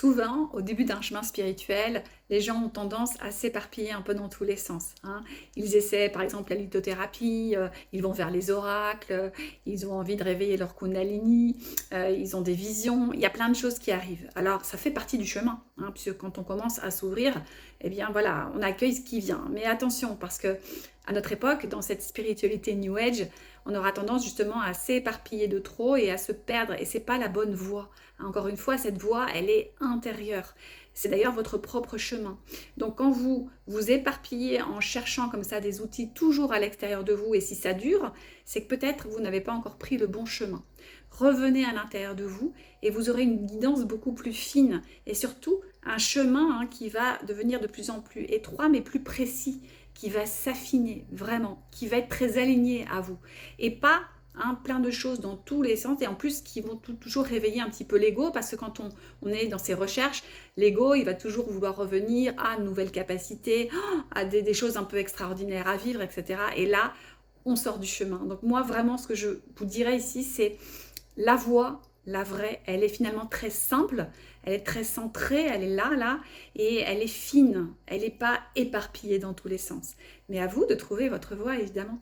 Souvent, au début d'un chemin spirituel, les gens ont tendance à s'éparpiller un peu dans tous les sens, hein. Ils essaient par exemple la lithothérapie, ils vont vers les oracles, ils ont envie de réveiller leur kundalini, ils ont des visions, il y a plein de choses qui arrivent. Alors ça fait partie du chemin, hein, puisque quand on commence à s'ouvrir, eh bien voilà, on accueille ce qui vient. Mais attention, parce que à notre époque, dans cette spiritualité New Age, on aura tendance justement à s'éparpiller de trop et à se perdre, et c'est pas la bonne voie. Encore une fois, cette voie, elle est intérieure. C'est d'ailleurs votre propre chemin. Donc quand vous vous éparpillez en cherchant comme ça des outils toujours à l'extérieur de vous, et si ça dure, c'est que peut-être vous n'avez pas encore pris le bon chemin. Revenez à l'intérieur de vous et vous aurez une guidance beaucoup plus fine et surtout un chemin, qui va devenir de plus en plus étroit mais plus précis, qui va s'affiner vraiment, qui va être très aligné à vous et pas plein de choses dans tous les sens et en plus qui vont toujours réveiller un petit peu l'ego parce que quand on est dans ces recherches, l'ego il va toujours vouloir revenir à de nouvelles capacités, à des choses un peu extraordinaires à vivre, etc. Et là, on sort du chemin. Donc moi vraiment ce que je vous dirais ici c'est la voie, la vraie, elle est finalement très simple, elle est très centrée, elle est là, et elle est fine, elle n'est pas éparpillée dans tous les sens. Mais à vous de trouver votre voie évidemment.